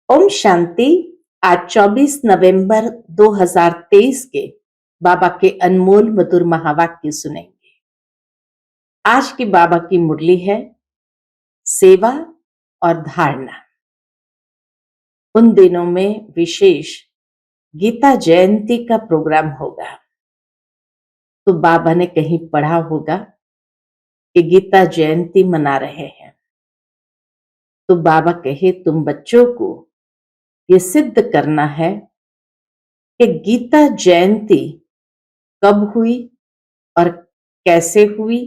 ओम शांति। आज 24 नवंबर 2023 के बाबा के अनमोल मधुर महावाक्य सुनेंगे। आज की बाबा की मुरली है सेवा और धारणा। उन दिनों में विशेष गीता जयंती का प्रोग्राम होगा, तो बाबा ने कहीं पढ़ा होगा कि गीता जयंती मना रहे हैं। तो बाबा कहे तुम बच्चों को ये सिद्ध करना है कि गीता जयंती कब हुई और कैसे हुई,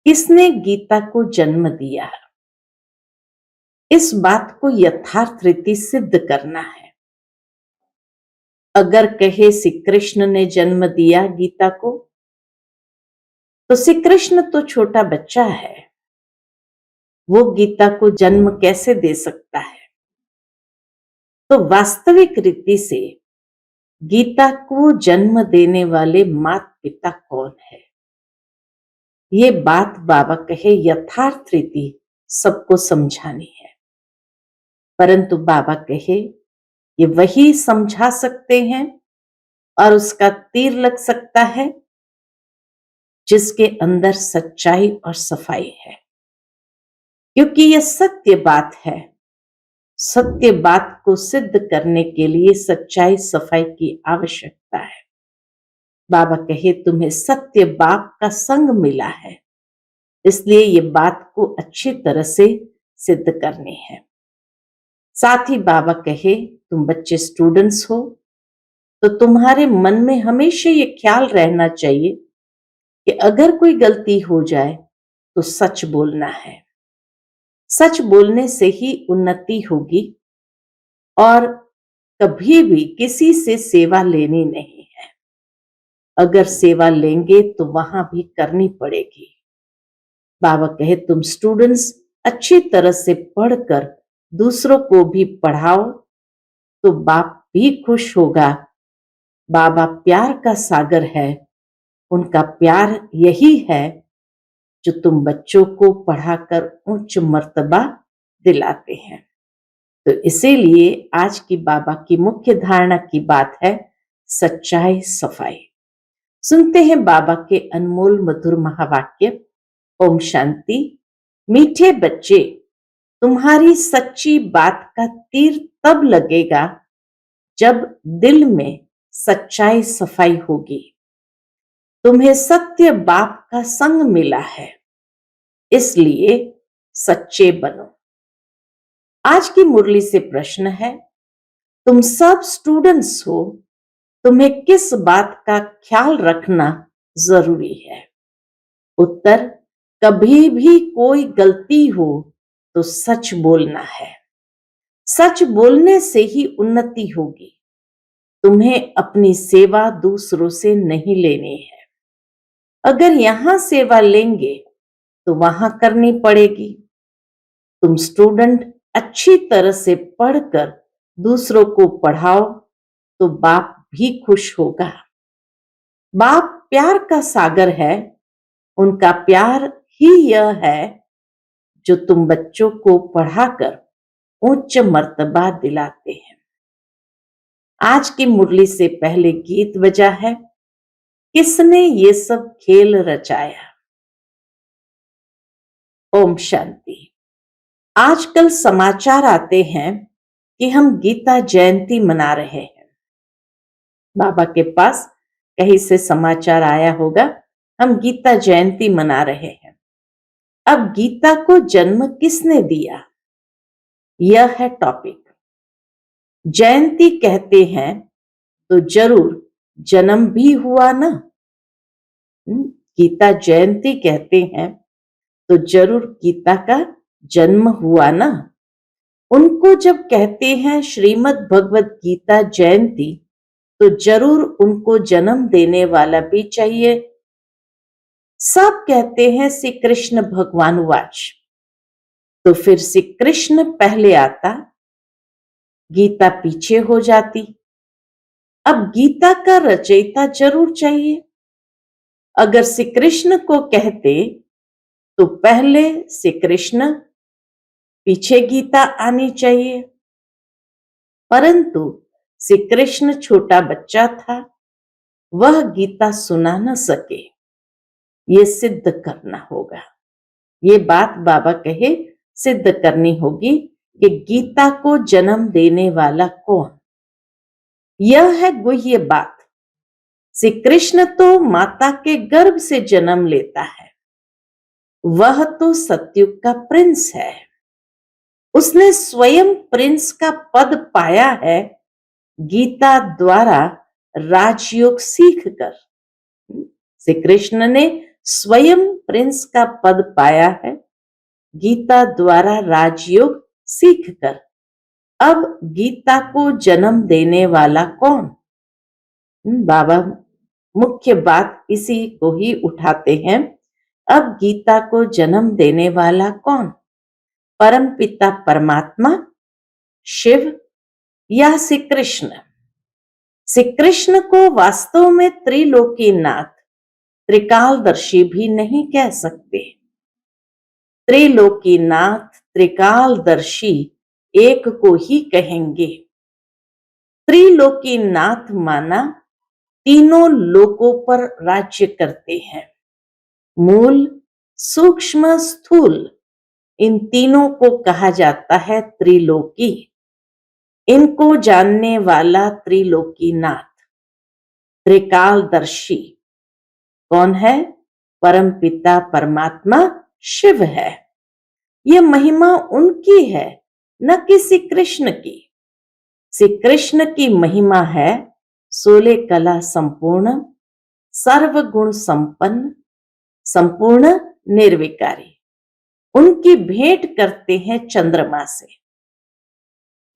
किसने गीता को जन्म दिया। इस बात को यथार्थ रीति सिद्ध करना है। अगर कहे श्री कृष्ण ने जन्म दिया गीता को, तो श्री कृष्ण तो छोटा बच्चा है, वो गीता को जन्म कैसे दे सकता है। तो वास्तविक रीति से गीता को जन्म देने वाले माता पिता कौन है, ये बात बाबा कहे यथार्थ रीति सबको समझानी है। परंतु बाबा कहे ये वही समझा सकते हैं और उसका तीर लग सकता है जिसके अंदर सच्चाई और सफाई है, क्योंकि यह सत्य बात है। सत्य बात को सिद्ध करने के लिए सच्चाई सफाई की आवश्यकता है। बाबा कहे तुम्हें सत्य बाप का संग मिला है, इसलिए ये बात को अच्छी तरह से सिद्ध करनी है। साथ ही बाबा कहे तुम बच्चे स्टूडेंट्स हो, तो तुम्हारे मन में हमेशा ये ख्याल रहना चाहिए कि अगर कोई गलती हो जाए तो सच बोलना है। सच बोलने से ही उन्नति होगी और कभी भी किसी से सेवा लेनी नहीं है। अगर सेवा लेंगे तो वहां भी करनी पड़ेगी। बाबा कहे तुम स्टूडेंट्स अच्छी तरह से पढ़कर दूसरों को भी पढ़ाओ तो बाप भी खुश होगा। बाबा प्यार का सागर है, उनका प्यार यही है जो तुम बच्चों को पढ़ाकर उच्च मर्तबा दिलाते हैं। तो इसीलिए आज की बाबा की मुख्य धारणा की बात है सच्चाई सफाई। सुनते हैं बाबा के अनमोल मधुर महावाक्य। ओम शांति। मीठे बच्चे, तुम्हारी सच्ची बात का तीर तब लगेगा जब दिल में सच्चाई सफाई होगी। तुम्हें सत्य बाप का संग मिला है, इसलिए सच्चे बनो। आज की मुरली से प्रश्न है, तुम सब स्टूडेंट्स हो, तुम्हें किस बात का ख्याल रखना जरूरी है। उत्तर, कभी भी कोई गलती हो तो सच बोलना है। सच बोलने से ही उन्नति होगी। तुम्हें अपनी सेवा दूसरों से नहीं लेनी है। अगर यहां सेवा लेंगे तो वहां करनी पड़ेगी। तुम स्टूडेंट अच्छी तरह से पढ़कर दूसरों को पढ़ाओ तो बाप भी खुश होगा। बाप प्यार का सागर है, उनका प्यार ही यह है जो तुम बच्चों को पढ़ाकर उच्च मर्तबा दिलाते हैं। आज की मुरली से पहले गीत बजा है, किसने ये सब खेल रचाया। ओम शांति। आजकल समाचार आते हैं कि हम गीता जयंती मना रहे हैं। बाबा के पास कहीं से समाचार आया होगा हम गीता जयंती मना रहे हैं। अब गीता को जन्म किसने दिया, यह है टॉपिक। जयंती कहते हैं तो जरूर जन्म भी हुआ ना। गीता जयंती कहते हैं तो जरूर गीता का जन्म हुआ ना। उनको जब कहते हैं श्रीमद् भगवत गीता जयंती, तो जरूर उनको जन्म देने वाला भी चाहिए। सब कहते हैं श्री कृष्ण भगवान वाच, तो फिर श्री कृष्ण पहले आता, गीता पीछे हो जाती। अब गीता का रचयिता जरूर चाहिए। अगर श्री कृष्ण को कहते तो पहले श्री कृष्ण, पीछे गीता आनी चाहिए। परंतु श्री कृष्ण छोटा बच्चा था, वह गीता सुना न सके। ये सिद्ध करना होगा। ये बात बाबा कहे सिद्ध करनी होगी कि गीता को जन्म देने वाला कौन। यह है गुह्य बात। श्री कृष्ण तो माता के गर्भ से जन्म लेता है, वह तो सतयुग का प्रिंस है। उसने स्वयं प्रिंस का पद पाया है गीता द्वारा राजयोग सीखकर। श्री कृष्ण ने स्वयं प्रिंस का पद पाया है गीता द्वारा राजयोग सीखकर। अब गीता को जन्म देने वाला कौन? बाबा मुख्य बात इसी को ही उठाते हैं। अब गीता को जन्म देने वाला कौन? परमपिता परमात्मा, शिव या श्री कृष्ण? श्री कृष्ण को वास्तव में त्रिलोकीनाथ, त्रिकालदर्शी भी नहीं कह सकते। त्रिलोकीनाथ, त्रिकालदर्शी एक को ही कहेंगे। त्रिलोकीनाथ माना तीनों लोकों पर राज्य करते हैं। मूल, सूक्ष्म, स्थूल, इन तीनों को कहा जाता है त्रिलोकी। इनको जानने वाला त्रिलोकीनाथ, त्रिकालदर्शी कौन है? परमपिता परमात्मा शिव है। यह महिमा उनकी है, न कि श्री कृष्ण की। श्री कृष्ण की महिमा है 16 कला संपूर्ण, सर्वगुण संपन्न, संपूर्ण निर्विकारी। उनकी भेंट करते हैं चंद्रमा से।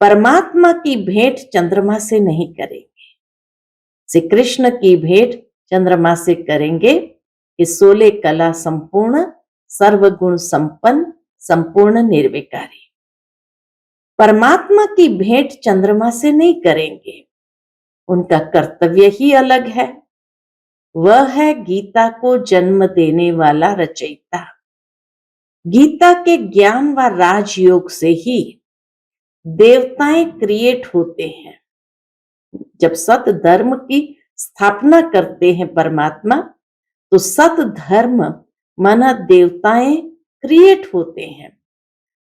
परमात्मा की भेंट चंद्रमा से नहीं करेंगे। श्री कृष्ण की भेंट चंद्रमा से करेंगे कि 16 कला संपूर्ण, सर्वगुण संपन्न, संपूर्ण निर्विकारी। परमात्मा की भेंट चंद्रमा से नहीं करेंगे। उनका कर्तव्य ही अलग है। वह है गीता को जन्म देने वाला रचयिता। गीता के ज्ञान व राजयोग से ही देवताएं क्रिएट होते हैं। जब सत धर्म की स्थापना करते हैं परमात्मा, तो सत धर्म माना देवताएं क्रिएट होते हैं।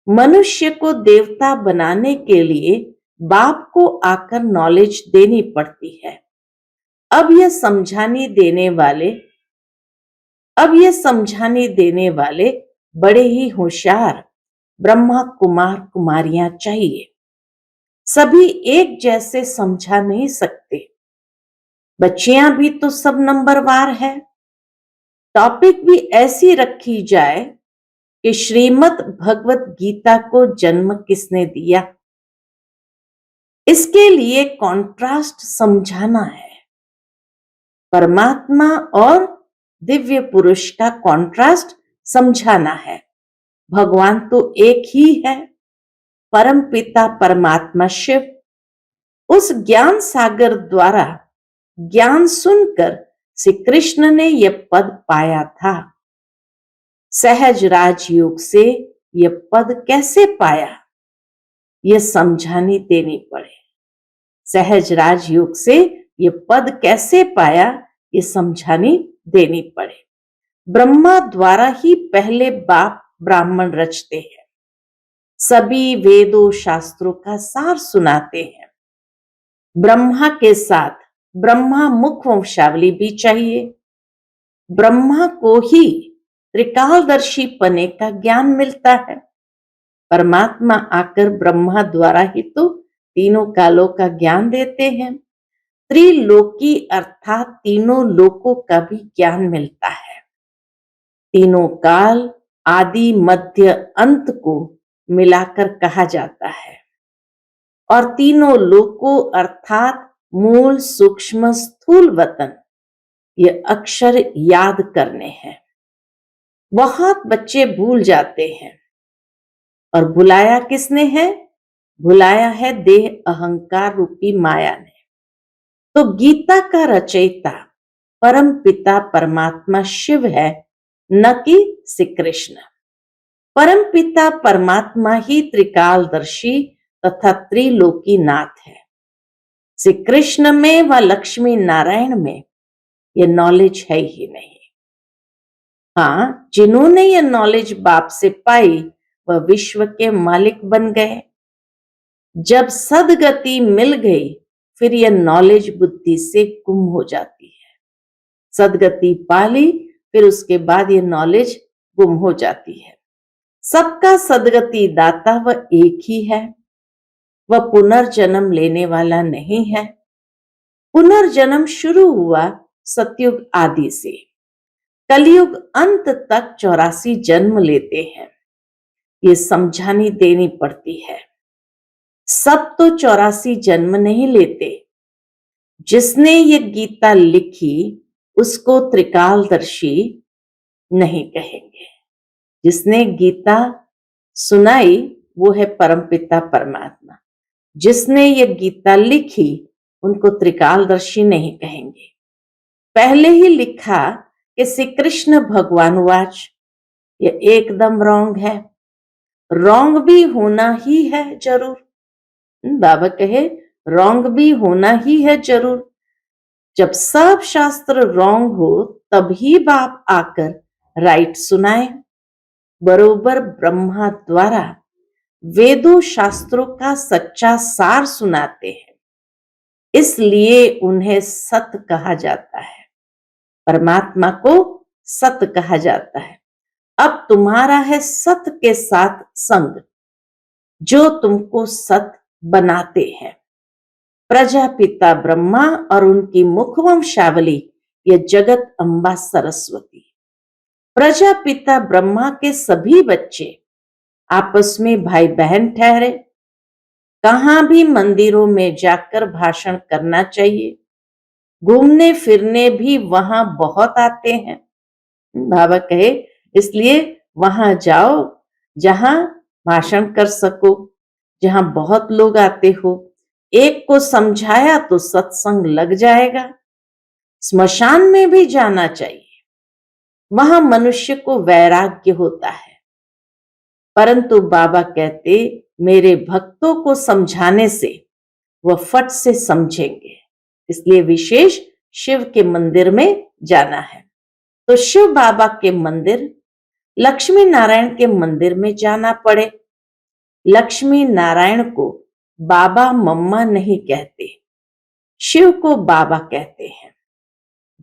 मनुष्य को देवता बनाने के लिए बाप को आकर नॉलेज देनी पड़ती है। अब यह समझाने देने वाले बड़े ही होशियार ब्रह्मा कुमार कुमारियां चाहिए। सभी एक जैसे समझा नहीं सकते। बच्चियां भी तो सब नंबरवार है। टॉपिक भी ऐसी रखी जाए कि श्रीमद् भगवत गीता को जन्म किसने दिया, इसके लिए कॉन्ट्रास्ट समझाना है। परमात्मा और दिव्य पुरुष का कॉन्ट्रास्ट समझाना है। भगवान तो एक ही है, परम पिता परमात्मा शिव। उस ज्ञान सागर द्वारा ज्ञान सुनकर श्री कृष्ण ने यह पद पाया था। सहज राजयोग से यह पद कैसे पाया, यह समझानी देनी पड़े। सहज राजयोग से यह पद कैसे पाया, यह समझानी देनी पड़े। ब्रह्मा द्वारा ही पहले बाप ब्राह्मण रचते हैं। सभी वेदों शास्त्रों का सार सुनाते हैं। ब्रह्मा के साथ ब्रह्मा मुख वंशावली भी चाहिए। ब्रह्मा को ही त्रिकालदर्शी पने का ज्ञान मिलता है। परमात्मा आकर ब्रह्मा द्वारा ही तो तीनों कालों का ज्ञान देते हैं। त्रिलोकी अर्थात तीनों लोकों का भी ज्ञान मिलता है। तीनों काल आदि मध्य अंत को मिलाकर कहा जाता है। और तीनों लोकों अर्थात मूल सूक्ष्म स्थूल वतन, ये अक्षर याद करने हैं। बहुत बच्चे भूल जाते हैं। और भुलाया किसने है? भुलाया है देह अहंकार रूपी माया ने। तो गीता का रचयिता परम पिता परमात्मा शिव है, न कि श्री कृष्ण। परम पिता परमात्मा ही त्रिकालदर्शी तथा त्रिलोकीनाथ है। श्री कृष्ण में व लक्ष्मी नारायण में ये नॉलेज है ही नहीं। हाँ, जिन्होंने ये नॉलेज बाप से पाई वह विश्व के मालिक बन गए। जब सदगति मिल गई फिर यह नॉलेज बुद्धि से गुम हो जाती है। सदगति पा ली फिर उसके बाद ये नॉलेज गुम हो जाती है। सबका सदगति दाता वह एक ही है, वह पुनर्जन्म लेने वाला नहीं है। पुनर्जन्म शुरू हुआ सतयुग आदि से, कलयुग अंत तक 84 जन्म लेते हैं। ये समझानी देनी पड़ती है। सब तो 84 जन्म नहीं लेते। जिसने ये गीता लिखी उसको त्रिकालदर्शी नहीं कहेंगे। जिसने गीता सुनाई वो है परमपिता परमात्मा। जिसने ये गीता लिखी उनको त्रिकालदर्शी नहीं कहेंगे। पहले ही लिखा कि श्री कृष्ण भगवान वाच, ये एकदम रॉन्ग है। रॉन्ग भी होना ही है जरूर। बाबा कहे रॉन्ग भी होना ही है जरूर। जब सब शास्त्र रॉन्ग हो तभी बाप आकर राइट सुनाए। बरोबर ब्रह्मा द्वारा वेदों शास्त्रों का सच्चा सार सुनाते हैं, इसलिए उन्हें सत कहा जाता है। परमात्मा को सत कहा जाता है। अब तुम्हारा है सत के साथ संग, जो तुमको सत बनाते हैं। प्रजापिता ब्रह्मा और उनकी मुखवंशावली ये जगत अम्बा सरस्वती। प्रजापिता ब्रह्मा के सभी बच्चे आपस में भाई बहन ठहरे। कहां भी मंदिरों में जाकर भाषण करना चाहिए। घूमने फिरने भी वहां बहुत आते हैं। बाबा कहे इसलिए वहां जाओ जहां भाषण कर सको, जहां बहुत लोग आते हो। एक को समझाया तो सत्संग लग जाएगा। स्मशान में भी जाना चाहिए, वहां मनुष्य को वैराग्य होता है। परंतु बाबा कहते मेरे भक्तों को समझाने से वह फट से समझेंगे, इसलिए विशेष शिव के मंदिर में जाना है। तो शिव बाबा के मंदिर, लक्ष्मी नारायण के मंदिर में जाना पड़े। लक्ष्मी नारायण को बाबा मम्मा नहीं कहते, शिव को बाबा कहते हैं।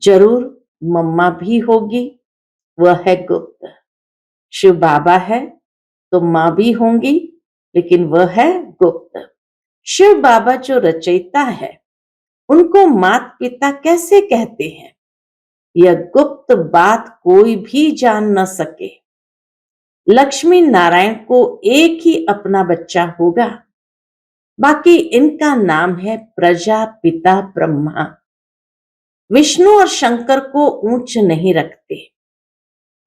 जरूर मम्मा भी होगी, वह है गुप्त। शिव बाबा है तो मां भी होंगी, लेकिन वह है गुप्त। शिव बाबा जो रचयिता है उनको माता पिता कैसे कहते हैं? यह गुप्त बात कोई भी जान न सके। लक्ष्मी नारायण को एक ही अपना बच्चा होगा, बाकी इनका नाम है प्रजापिता ब्रह्मा। विष्णु और शंकर को ऊंच नहीं रखते,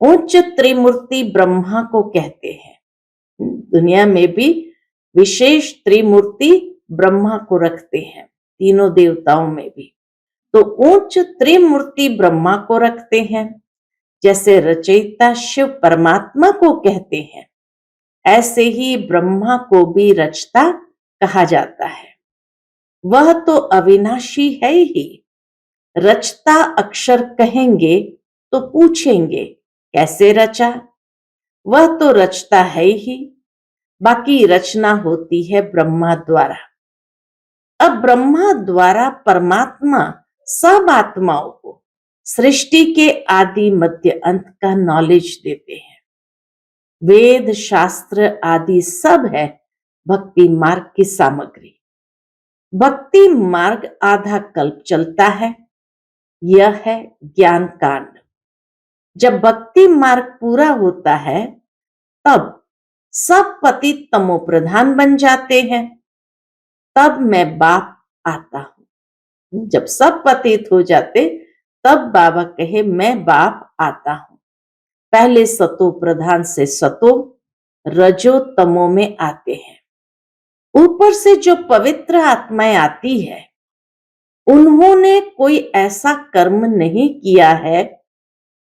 उच्च त्रिमूर्ति ब्रह्मा को कहते हैं। दुनिया में भी विशेष त्रिमूर्ति ब्रह्मा को रखते हैं, तीनों देवताओं में भी। तो उच्च त्रिमूर्ति ब्रह्मा को रखते हैं। जैसे रचयिता शिव परमात्मा को कहते हैं, ऐसे ही ब्रह्मा को भी रचता कहा जाता है। वह तो अविनाशी है ही। रचता अक्षर कहेंगे तो पूछेंगे कैसे रचा? वह तो रचता है ही, बाकी रचना होती है ब्रह्मा द्वारा। अब ब्रह्मा द्वारा परमात्मा सब आत्माओं को सृष्टि के आदि मध्य अंत का नॉलेज देते हैं। वेद शास्त्र आदि सब है भक्ति मार्ग की सामग्री। भक्ति मार्ग आधा कल्प चलता है, यह है ज्ञान कांड। जब भक्ति मार्ग पूरा होता है तब सब पतित तमो प्रधान बन जाते हैं। तब मैं बाप आता हूं। जब सब पतित हो जाते तब बाबा कहे मैं बाप आता हूं। पहले सतो प्रधान से सतो रजो तमो में आते हैं। ऊपर से जो पवित्र आत्माएं आती है उन्होंने कोई ऐसा कर्म नहीं किया है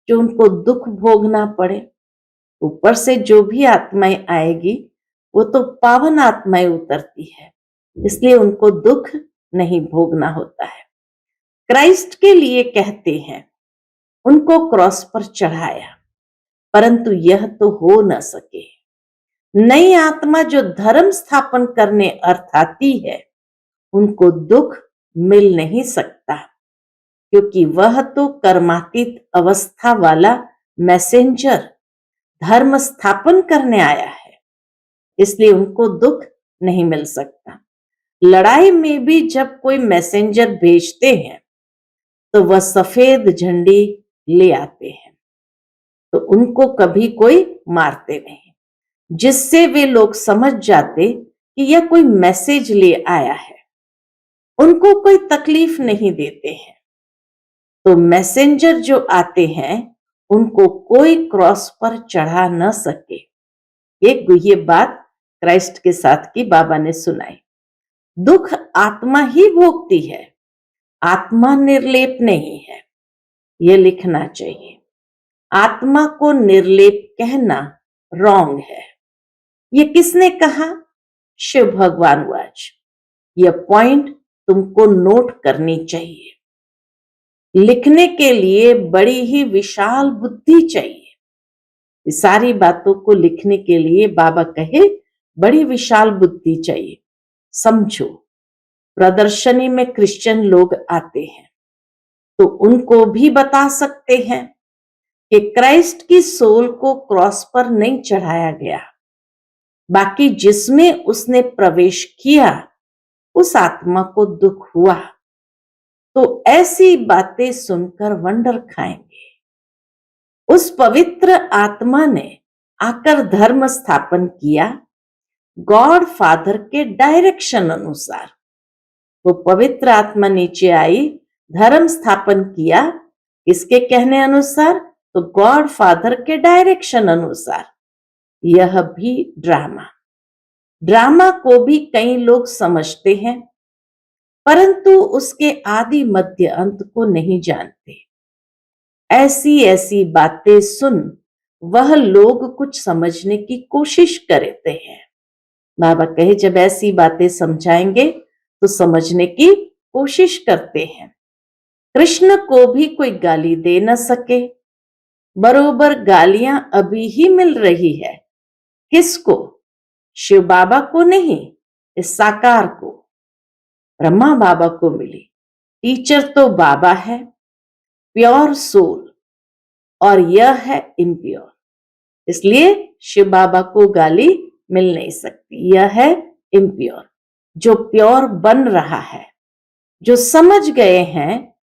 जो उनको दुख भोगना पड़े। ऊपर से जो भी आत्माएं आएगी वो तो पावन आत्माएं उतरती है, इसलिए उनको दुख नहीं भोगना होता है। क्राइस्ट के लिए कहते हैं उनको क्रॉस पर चढ़ाया, परंतु यह तो हो न सके। नई आत्मा जो धर्म स्थापन करने अर्थ आती है, उनको दुख मिल नहीं सकता, क्योंकि वह तो कर्मातीत अवस्था वाला मैसेंजर धर्म स्थापन करने आया है, इसलिए उनको दुख नहीं मिल सकता। लड़ाई में भी जब कोई मैसेंजर भेजते हैं तो वह सफेद झंडी ले आते हैं, तो उनको कभी कोई मारते नहीं, जिससे वे लोग समझ जाते कि यह कोई मैसेज ले आया है, उनको कोई तकलीफ नहीं देते हैं। तो मैसेंजर जो आते हैं उनको कोई क्रॉस पर चढ़ा न सके। ये बात क्राइस्ट के साथ की बाबा ने सुनाई। दुख आत्मा ही भोगती है, आत्मा निर्लेप नहीं है, यह लिखना चाहिए। आत्मा को निर्लेप कहना रॉन्ग है। ये किसने कहा? शिव भगवान वाच। यह पॉइंट तुमको नोट करनी चाहिए। लिखने के लिए बड़ी ही विशाल बुद्धि चाहिए। सारी बातों को लिखने के लिए बाबा कहे बड़ी विशाल बुद्धि चाहिए। समझो, प्रदर्शनी में क्रिश्चियन लोग आते हैं तो उनको भी बता सकते हैं कि क्राइस्ट की सोल को क्रॉस पर नहीं चढ़ाया गया, बाकी जिसमें उसने प्रवेश किया उस आत्मा को दुख हुआ। तो ऐसी बातें सुनकर वंडर खाएंगे। उस पवित्र आत्मा ने आकर धर्म स्थापन किया गॉड फादर के डायरेक्शन अनुसार। वो पवित्र आत्मा नीचे आई, धर्म स्थापन किया, इसके कहने अनुसार, तो गॉड फादर के डायरेक्शन अनुसार। यह भी ड्रामा को भी कई लोग समझते हैं, परंतु उसके आदि मध्य अंत को नहीं जानते। ऐसी ऐसी बातें सुन वह लोग कुछ समझने की कोशिश करते हैं। बाबा कहे जब ऐसी बातें समझाएंगे तो समझने की कोशिश करते हैं। कृष्ण को भी कोई गाली दे न सके, बरोबर गालियां अभी ही मिल रही है। किसको? शिव बाबा को नहीं, इस साकार को, ब्रह्मा बाबा को मिली। टीचर तो बाबा है, प्योर सोल, और यह है इम्प्योर, इसलिए शिव बाबा को गाली मिल नहीं सकती। यह है इम्प्योर। जो प्योर बन रहा है, जो समझ गए हैं,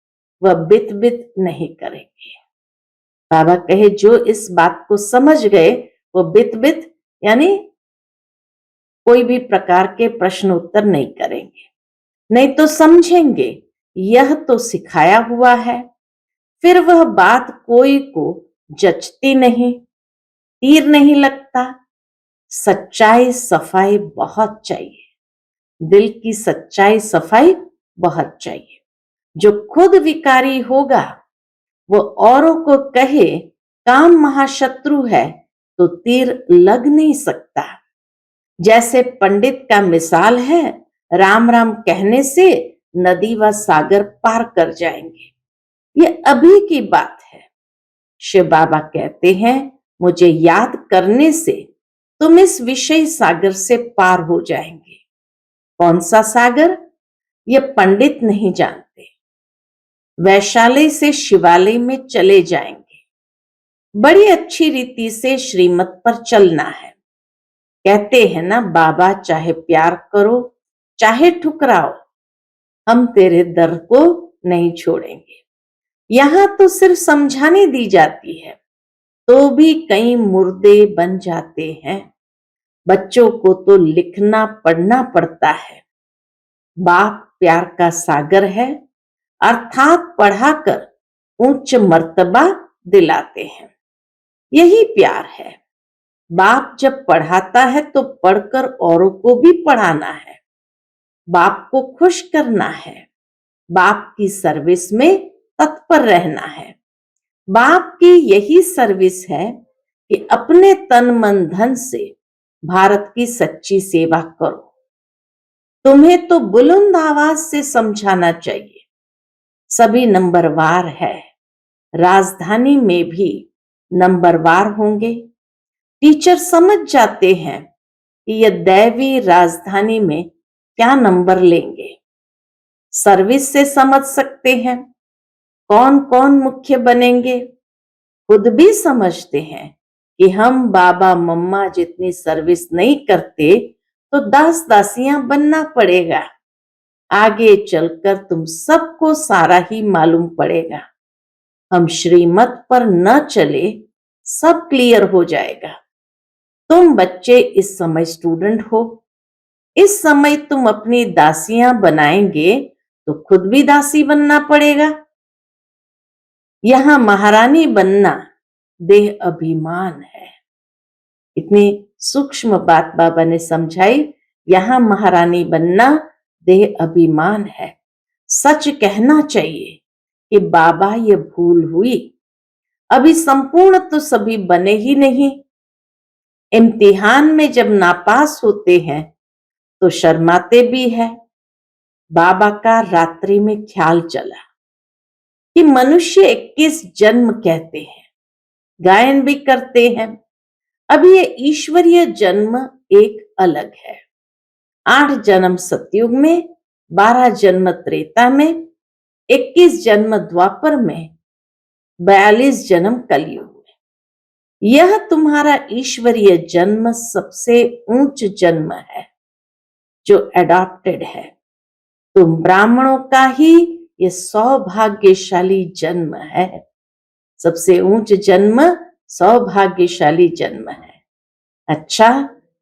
वह बित बित नहीं करेंगे। बाबा कहे जो इस बात को समझ गए वो बित बित यानी कोई भी प्रकार के प्रश्न उत्तर नहीं करेंगे, नहीं तो समझेंगे यह तो सिखाया हुआ है। फिर वह बात कोई को जचती नहीं, तीर नहीं लगता। सच्चाई सफाई बहुत चाहिए, दिल की सच्चाई सफाई बहुत चाहिए। जो खुद विकारी होगा वो औरों को कहे काम महाशत्रु है तो तीर लग नहीं सकता। जैसे पंडित का मिसाल है, राम राम कहने से नदी व सागर पार कर जाएंगे। ये अभी की बात है। शिव बाबा कहते हैं मुझे याद करने से तुम इस विषय सागर से पार हो जाएंगे। कौन सा सागर? ये पंडित नहीं जानते। वैशाली से शिवालय में चले जाएंगे। बड़ी अच्छी रीति से श्रीमत पर चलना है। कहते हैं ना, बाबा चाहे प्यार करो चाहे ठुकराओ, हम तेरे दर को नहीं छोड़ेंगे। यहां तो सिर्फ समझाने दी जाती है, तो भी कई मुर्दे बन जाते हैं। बच्चों को तो लिखना पढ़ना पड़ता है। बाप प्यार का सागर है, अर्थात पढ़ाकर उच्च मर्तबा दिलाते हैं। यही प्यार है। बाप जब पढ़ाता है तो पढ़कर औरों को भी पढ़ाना है। बाप को खुश करना है, बाप की सर्विस में तत्पर रहना है। बाप की यही सर्विस है कि अपने तन मन धन से भारत की सच्ची सेवा करो। तुम्हें तो बुलंद आवाज से समझाना चाहिए। सभी नंबरवार है, राजधानी में भी नंबरवार होंगे। टीचर समझ जाते हैं कि यह दैवी राजधानी में क्या नंबर लेंगे। सर्विस से समझ सकते हैं कौन कौन मुख्य बनेंगे। खुद भी समझते हैं कि हम बाबा मम्मा जितनी सर्विस नहीं करते तो दास दासियां बनना पड़ेगा। आगे चलकर तुम सबको सारा ही मालूम पड़ेगा। हम श्रीमत पर न चले, सब क्लियर हो जाएगा। तुम बच्चे इस समय स्टूडेंट हो, इस समय तुम अपनी दासियां बनाएंगे तो खुद भी दासी बनना पड़ेगा। यहां महारानी बनना देह अभिमान है। इतनी सूक्ष्म बात बाबा ने समझाई। यहां महारानी बनना देह अभिमान है। सच कहना चाहिए कि बाबा ये भूल हुई, अभी संपूर्ण तो सभी बने ही नहीं। इम्तिहान में जब नापास होते हैं तो शर्माते भी है। बाबा का रात्रि में ख्याल चला कि मनुष्य 21 जन्म कहते हैं, गायन भी करते हैं। अब ये ईश्वरीय जन्म एक अलग है। 8 जन्म सतयुग में, 12 जन्म त्रेता में, 21 जन्म द्वापर में, 42 जन्म कलयुग में। यह तुम्हारा ईश्वरीय जन्म सबसे ऊंच जन्म है जो एडॉप्टेड है। तुम ब्राह्मणों का ही ये सौभाग्यशाली जन्म है। सबसे ऊंच जन्म सौभाग्यशाली जन्म है। अच्छा,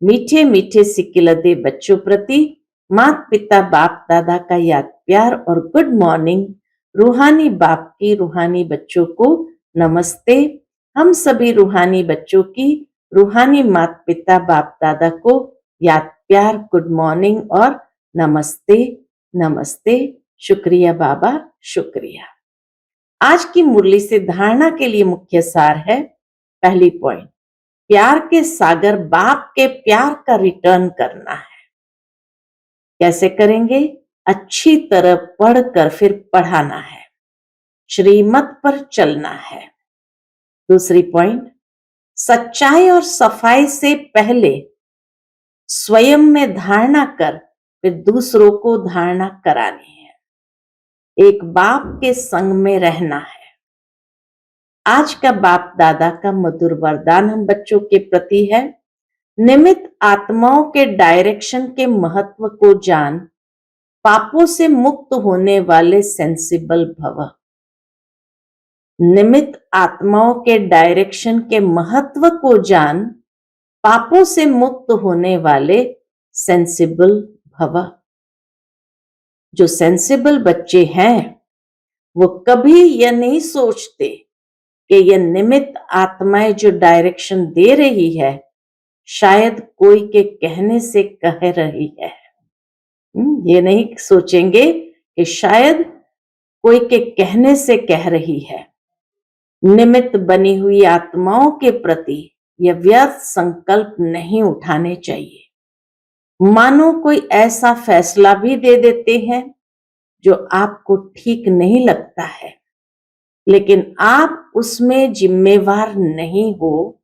मीठे मीठे सिकिलदे बच्चों प्रति माता पिता बाप दादा का याद प्यार और गुड मॉर्निंग। रूहानी बाप की रूहानी बच्चों को नमस्ते। हम सभी रूहानी बच्चों की रूहानी माता पिता बाप दादा को याद प्यार, गुड मॉर्निंग और नमस्ते नमस्ते। शुक्रिया बाबा, शुक्रिया। आज की मुरली से धारणा के लिए मुख्य सार है। पहली पॉइंट, प्यार के सागर बाप के प्यार का रिटर्न करना है। कैसे करेंगे? अच्छी तरह पढ़कर फिर पढ़ाना है, श्रीमत पर चलना है। दूसरी पॉइंट, सच्चाई और सफाई से पहले स्वयं में धारणा कर फिर दूसरों को धारणा करानी है। एक बाप के संग में रहना है। आज का बाप दादा का मधुर वरदान हम बच्चों के प्रति है। निमित्त आत्माओं के डायरेक्शन के महत्व को जान, पापों से मुक्त होने वाले सेंसिबल भव। निमित्त आत्माओं के डायरेक्शन के महत्व को जान, पापों से मुक्त होने वाले सेंसिबल भव। जो सेंसिबल बच्चे हैं वो कभी यह नहीं सोचते कि यह निमित्त आत्माएं जो डायरेक्शन दे रही है शायद कोई के कहने से कह रही है। ये नहीं सोचेंगे कि शायद कोई के कहने से कह रही है। निमित्त बनी हुई आत्माओं के प्रति यह व्यर्थ संकल्प नहीं उठाने चाहिए। मानो कोई ऐसा फैसला भी दे देते हैं जो आपको ठीक नहीं लगता है, लेकिन आप उसमें जिम्मेवार नहीं हो।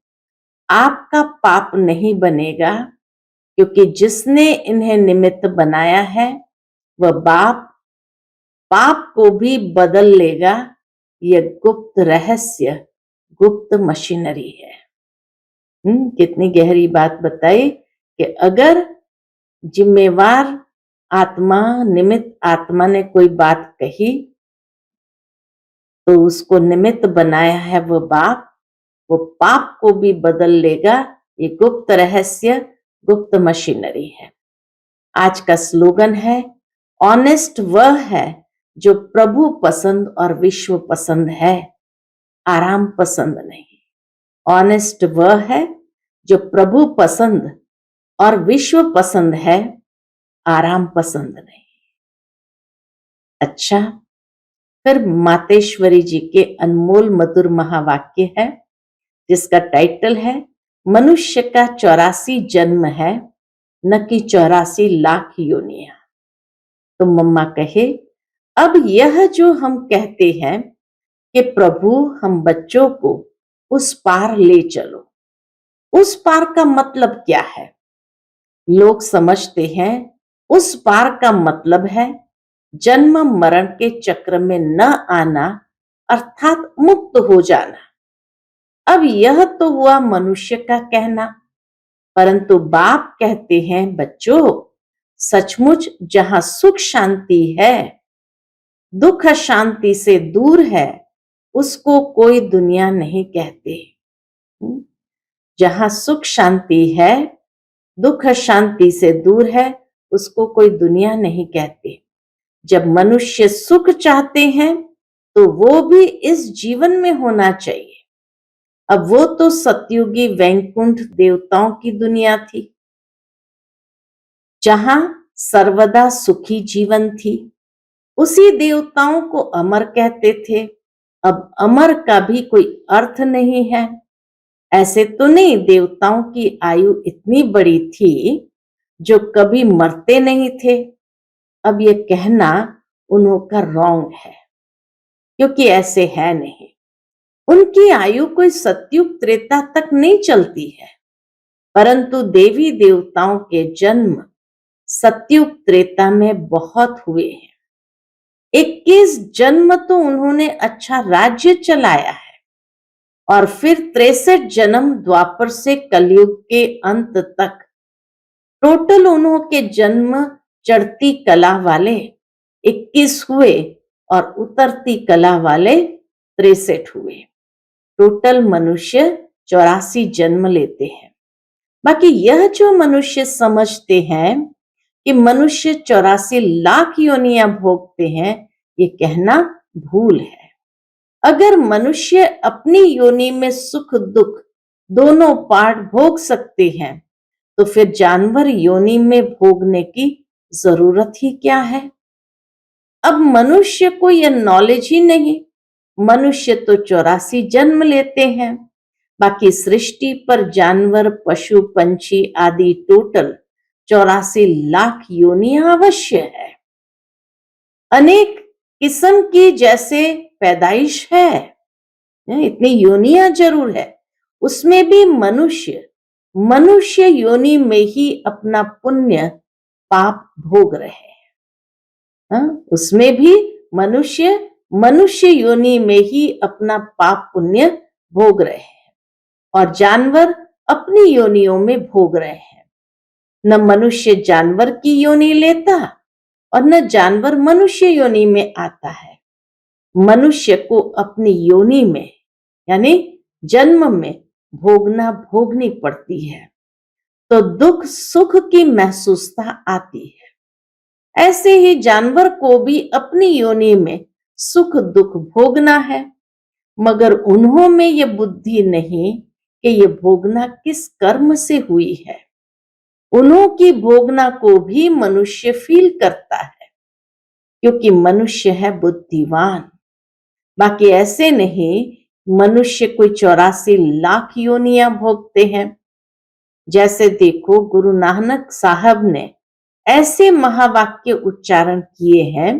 आपका पाप नहीं बनेगा, क्योंकि जिसने इन्हें निमित्त बनाया है वह बाप पाप को भी बदल लेगा। यह गुप्त रहस्य, गुप्त मशीनरी है। कितनी गहरी बात बताई कि अगर जिम्मेवार आत्मा, निमित्त आत्मा ने कोई बात कही तो उसको निमित्त बनाया है वो बाप, वो पाप को भी बदल लेगा। ये गुप्त रहस्य, गुप्त मशीनरी है। आज का स्लोगन है, ऑनेस्ट वह है जो प्रभु पसंद और विश्व पसंद है, आराम पसंद नहीं। ऑनेस्ट वह है जो प्रभु पसंद और विश्व पसंद है, आराम पसंद नहीं। अच्छा, फिर मातेश्वरी जी के अनमोल मधुर महावाक्य है जिसका टाइटल है, मनुष्य का 84 जन्म है न कि 84 लाख योनियां। तो मम्मा कहे, अब यह जो हम कहते हैं कि प्रभु हम बच्चों को उस पार ले चलो, उस पार का मतलब क्या है? लोग समझते हैं उस पार का मतलब है जन्म मरण के चक्र में न आना, अर्थात मुक्त हो जाना। अब यह तो हुआ मनुष्य का कहना, परंतु बाप कहते हैं बच्चों, सचमुच जहां सुख शांति है, दुख शांति से दूर है, उसको कोई दुनिया नहीं कहते। जहां सुख शांति है, दुख शांति से दूर है, उसको कोई दुनिया नहीं कहते। जब मनुष्य सुख चाहते हैं तो वो भी इस जीवन में होना चाहिए। अब वो तो सतयुगी वैकुंठ देवताओं की दुनिया थी, जहां सर्वदा सुखी जीवन थी। उसी देवताओं को अमर कहते थे। अब अमर का भी कोई अर्थ नहीं है। ऐसे तो नहीं, देवताओं की आयु इतनी बड़ी थी जो कभी मरते नहीं थे। अब ये कहना उनका रॉन्ग है, क्योंकि ऐसे है नहीं। उनकी आयु कोई सतयुग त्रेता तक नहीं चलती है, परंतु देवी देवताओं के जन्म सतयुग त्रेता में बहुत हुए हैं। 21 जन्म तो उन्होंने अच्छा राज्य चलाया है, और फिर 63 जन्म द्वापर से कलयुग के अंत तक। टोटल उन्होंने जन्म चढ़ती कला वाले 21 हुए और उतरती कला वाले 63 हुए। टोटल मनुष्य 84 जन्म लेते हैं। बाकी यह जो मनुष्य समझते हैं कि मनुष्य 84 लाख योनियां भोगते हैं, ये कहना भूल है। अगर मनुष्य अपनी योनि में सुख दुख दोनों पार्ट भोग सकते हैं, तो फिर जानवर योनि में भोगने की जरूरत ही क्या है? अब मनुष्य को यह नॉलेज ही नहीं। मनुष्य तो 84 जन्म लेते हैं, बाकी सृष्टि पर जानवर पशु पंछी आदि टोटल 84 लाख योनियां अवश्य है। अनेक किस्म की जैसे पैदाइश है, इतनी योनियां जरूर है, उसमें भी मनुष्य योनि में ही अपना पुण्य पाप भोग रहे हैं। उसमें भी मनुष्य योनि में ही अपना पाप पुण्य भोग रहे हैं, और जानवर अपनी योनियों में भोग रहे हैं। न मनुष्य जानवर की योनि लेता और न जानवर मनुष्य योनि में आता है। मनुष्य को अपनी योनि में यानी जन्म में भोगनी पड़ती है, तो दुख सुख की महसूसता आती है। ऐसे ही जानवर को भी अपनी योनि में सुख दुख भोगना है, मगर उन्हों में ये बुद्धि नहीं कि ये भोगना किस कर्म से हुई है। उन्हों की भोगना को भी मनुष्य फील करता है, क्योंकि मनुष्य है बुद्धिवान। बाकी ऐसे नहीं, मनुष्य कोई 84 लाख योनियां भोगते हैं। जैसे देखो, गुरु नानक साहब ने ऐसे महावाक्य उच्चारण किए हैं,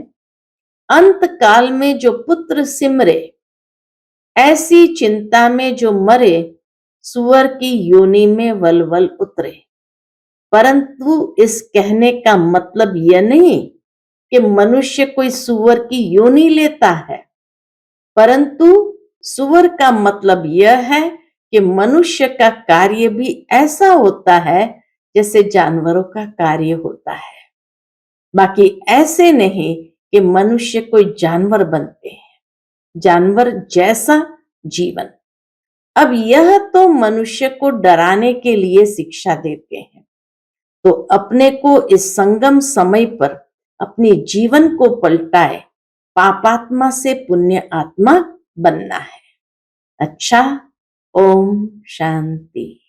अंत काल में जो पुत्र सिमरे, ऐसी चिंता में जो मरे, सुअर की योनि में वलवल उतरे। परंतु इस कहने का मतलब यह नहीं कि मनुष्य कोई सुअर की योनि लेता है, परंतु सुअर का मतलब यह है कि मनुष्य का कार्य भी ऐसा होता है जैसे जानवरों का कार्य होता है। बाकी ऐसे नहीं कि मनुष्य कोई जानवर बनते हैं, जानवर जैसा जीवन। अब यह तो मनुष्य को डराने के लिए शिक्षा देते हैं, तो अपने को इस संगम समय पर अपने जीवन को पलटाए, पापात्मा से पुण्य आत्मा बनना है। अच्छा, ओम शांति।